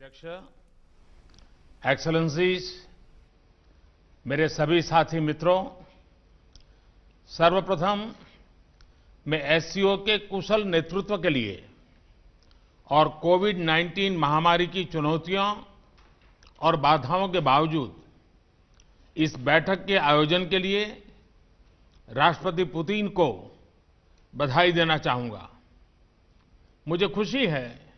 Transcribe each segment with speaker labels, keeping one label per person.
Speaker 1: अध्यक्ष, एक्सेलेंसीज, मेरे सभी साथी मित्रों, सर्वप्रथम मैं एससीओ के कुशल नेतृत्व के लिए और कोविड-19 महामारी की चुनौतियों और बाधाओं के बावजूद इस बैठक के आयोजन के लिए राष्ट्रपति पुतिन को बधाई देना चाहूंगा। मुझे खुशी है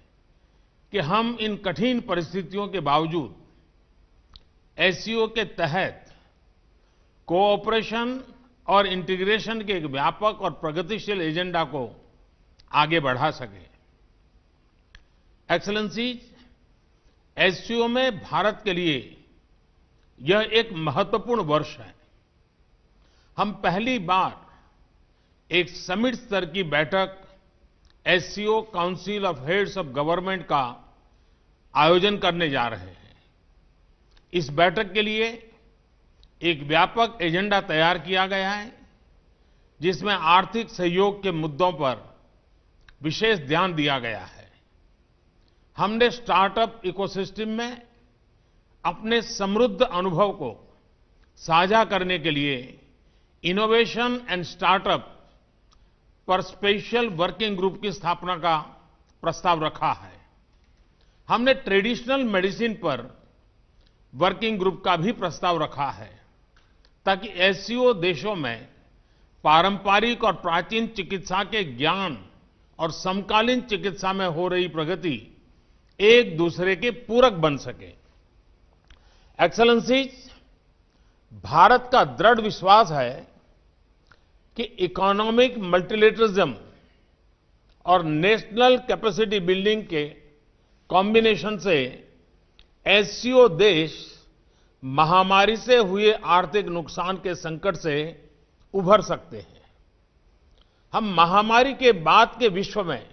Speaker 1: कि हम इन कठिन परिस्थितियों के बावजूद एससीओ के तहत कोऑपरेशन और इंटीग्रेशन के एक व्यापक और प्रगतिशील एजेंडा को आगे बढ़ा सके। एक्सेलेंसीज, एससीओ में भारत के लिए यह एक महत्वपूर्ण वर्ष है। हम पहली बार एक समिट स्तर की बैठक SCO council of heads of government का आयोजन करने जा रहे हैं। इस बैठक के लिए एक व्यापक एजेंडा तैयार किया गया है, जिसमें आर्थिक सहयोग के मुद्दों पर विशेष ध्यान दिया गया है। हमने स्टार्टअप इकोसिस्टम में अपने समृद्ध अनुभव को साझा करने के लिए इनोवेशन एंड स्टार्टअप पर स्पेशल वर्किंग ग्रुप की स्थापना का प्रस्ताव रखा है। हमने ट्रेडिशनल मेडिसिन पर वर्किंग ग्रुप का भी प्रस्ताव रखा है, ताकि एससीओ देशों में पारंपरिक और प्राचीन चिकित्सा के ज्ञान और समकालीन चिकित्सा में हो रही प्रगति एक दूसरे के पूरक बन सके। एक्सेलेंसीज, भारत का दृढ़ विश्वास है कि इकोनॉमिक मल्टीलेटरिज्म और नेशनल कैपेसिटी बिल्डिंग के कॉम्बिनेशन से एससीओ देश महामारी से हुए आर्थिक नुकसान के संकट से उभर सकते हैं। हम महामारी के बाद के विश्व में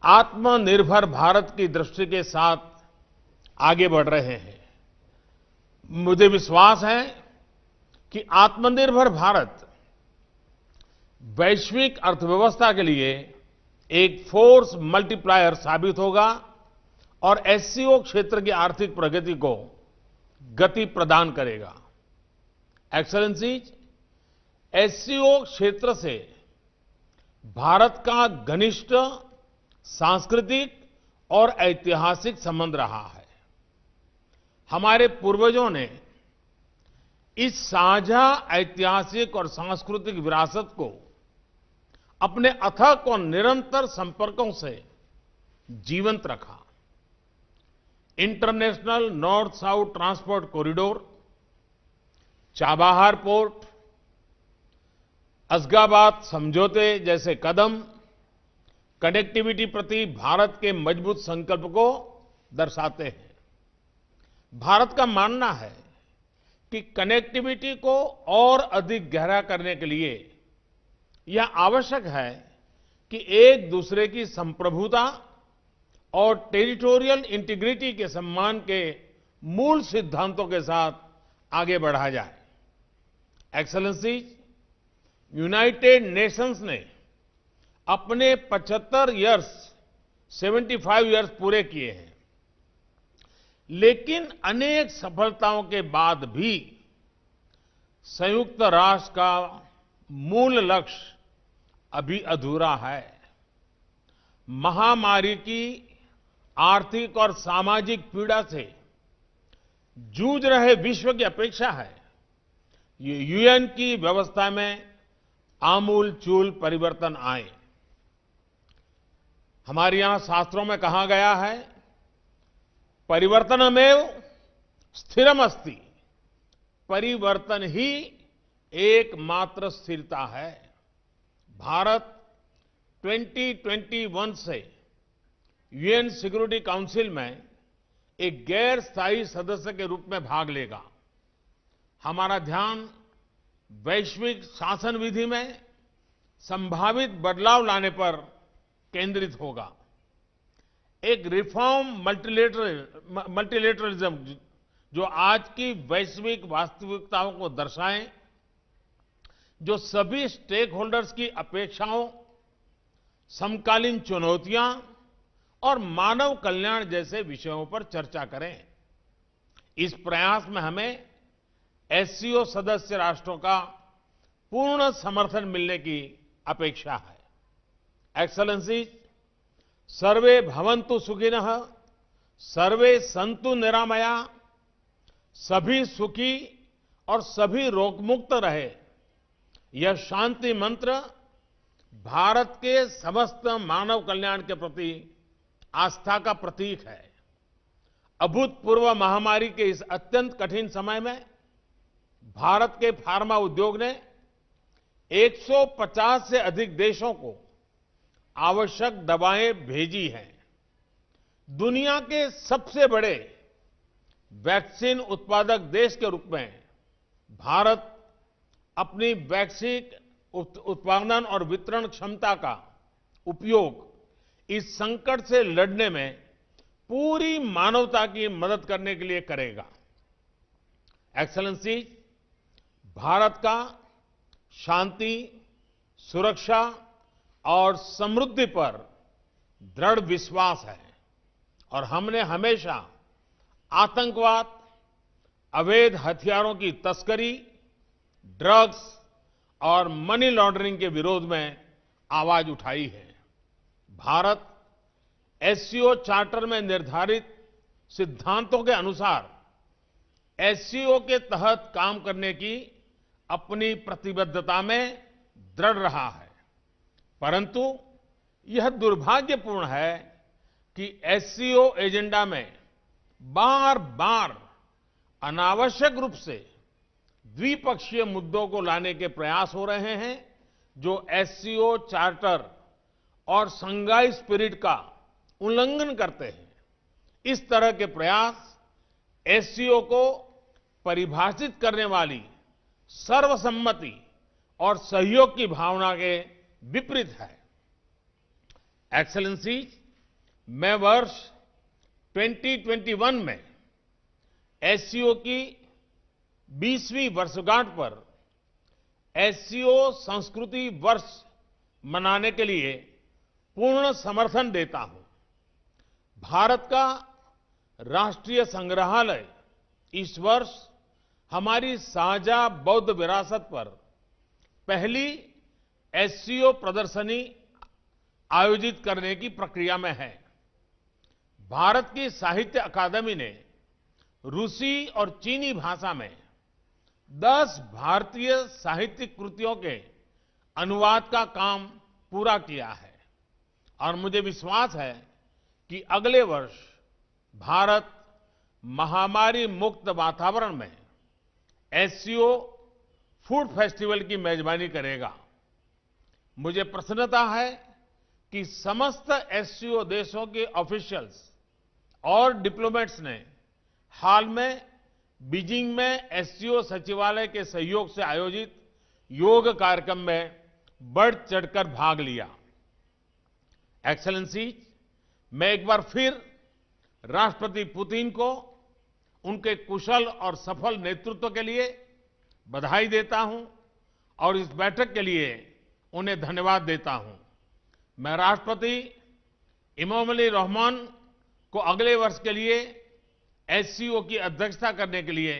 Speaker 1: आत्मनिर्भर भारत की दृष्टि के साथ आगे बढ़ रहे हैं। मुझे विश्वास है कि आत्मनिर्भर भारत वैश्विक अर्थव्यवस्था के लिए एक फोर्स मल्टीप्लायर साबित होगा और एससीओ क्षेत्र की आर्थिक प्रगति को गति प्रदान करेगा। एक्सेलेंसीज, एससीओ क्षेत्र से भारत का घनिष्ठ सांस्कृतिक और ऐतिहासिक संबंध रहा है। हमारे पूर्वजों ने इस साझा ऐतिहासिक और सांस्कृतिक विरासत को अपने अथक और निरंतर संपर्कों से जीवंत रखा। International north south transport corridor, Chabahar port, असगाबाद समझौते जैसे कदम कनेक्टिविटी प्रति भारत के मजबूत संकल्प को दर्शाते हैं। भारत का मानना है कि कनेक्टिविटी को और अधिक गहरा करने के लिए यह आवश्यक है कि एक दूसरे की संप्रभुता और टेरिटोरियल इंटीग्रिटी के सम्मान के मूल सिद्धांतों के साथ आगे बढ़ा जाए। एक्सेलेंसीज, यूनाइटेड नेशंस ने अपने 75 इयर्स पूरे किए हैं, लेकिन अनेक सफलताओं के बाद भी संयुक्त राष्ट्र का मूल लक्ष्य अभी अधूरा है। महामारी की आर्थिक और सामाजिक पीड़ा से जूझ रहे विश्व की अपेक्षा है ये यूएन की व्यवस्था में आमूलचूल परिवर्तन आए। हमारे यहां शास्त्रों में कहा गया है, परिवर्तनमेव स्थिरमस्ति, परिवर्तन ही एकमात्र स्थिरता है। भारत 2021 से यूएन सिक्योरिटी काउंसिल में एक गैर स्थायी सदस्य के रूप में भाग लेगा। हमारा ध्यान वैश्विक शासन विधि में संभावित बदलाव लाने पर केंद्रित होगा। एक रिफॉर्म मल्टीलेटरलिज्म जो आज की वैश्विक वास्तविकताओं को दर्शाएं, जो सभी स्टेक होल्डर्स की अपेक्षाओं, समकालीन चुनौतियां और मानव कल्याण जैसे विषयों पर चर्चा करें। इस प्रयास में हमें एससीओ सदस्य राष्ट्रों का पूर्ण समर्थन मिलने की अपेक्षा है। एक्सेलेंसीज, सर्वे भवन्तु सुखिनः, सर्वे सन्तु निरामया, सभी सुखी और सभी रोगमुक्त रहे, यह शांति मंत्र भारत के समस्त मानव कल्याण के प्रति आस्था का प्रतीक है। अभूतपूर्व महामारी के इस अत्यंत कठिन समय में भारत के फार्मा उद्योग ने 150 से अधिक देशों को आवश्यक दवाएं भेजी हैं। दुनिया के सबसे बड़े वैक्सीन उत्पादक देश के रूप में भारत अपनी वैक्सीन उत्पादन और वितरण क्षमता का उपयोग इस संकट से लड़ने में पूरी मानवता की मदद करने के लिए करेगा। एक्सेलेंसी, भारत का शांति, सुरक्षा और समृद्धि पर दृढ़ विश्वास है और हमने हमेशा आतंकवाद, अवैध हथियारों की तस्करी, ड्रग्स और मनी लॉन्ड्रिंग के विरोध में आवाज उठाई है। भारत एससीओ चार्टर में निर्धारित सिद्धांतों के अनुसार एससीओ के तहत काम करने की अपनी प्रतिबद्धता में दृढ़ रहा है, परंतु यह दुर्भाग्यपूर्ण है कि एससीओ एजेंडा में बार बार अनावश्यक रूप से द्विपक्षीय मुद्दों को लाने के प्रयास हो रहे हैं, जो एससीओ चार्टर और शंघाई स्पिरिट का उल्लंघन करते हैं। इस तरह के प्रयास एससीओ को परिभाषित करने वाली सर्वसम्मति और सहयोग की भावना के विपरीत है। एक्सेलेंसी, मैं वर्ष 2021 में एससीओ की 20वीं वर्षगांठ पर एससीओ संस्कृति वर्ष मनाने के लिए पूर्ण समर्थन देता हूं। भारत का राष्ट्रीय संग्रहालय इस वर्ष हमारी साझा बौद्ध विरासत पर पहली एससीओ प्रदर्शनी आयोजित करने की प्रक्रिया में है। भारत की साहित्य अकादमी ने रूसी और चीनी भाषा में 10 भारतीय साहित्यिक कृतियों के अनुवाद का काम पूरा किया है और मुझे विश्वास है कि अगले वर्ष भारत महामारी मुक्त वातावरण में एससीओ फूड फेस्टिवल की मेजबानी करेगा। मुझे प्रसन्नता है कि समस्त एससीओ देशों के ऑफिशियल्स और डिप्लोमेट्स ने हाल में बीजिंग में एससीओ सचिवालय के सहयोग से आयोजित योग कार्यक्रम में बढ़ चढ़कर भाग लिया। एक्सेलेंसी, मैं एक बार फिर राष्ट्रपति पुतिन को उनके कुशल और सफल नेतृत्व के लिए बधाई देता हूं और इस बैठक के लिए उन्हें धन्यवाद देता हूं। मैं राष्ट्रपति इमामोली रहमान को अगले वर्ष के लिए एससीओ की अध्यक्षता करने के लिए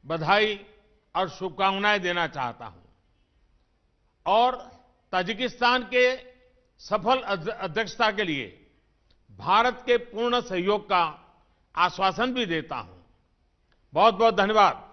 Speaker 1: बधाई और शुभकामनाएं देना चाहता हूं और ताजिकिस्तान के सफल अध्यक्षता के लिए भारत के पूर्ण सहयोग का आश्वासन भी देता हूं। बहुत बहुत धन्यवाद।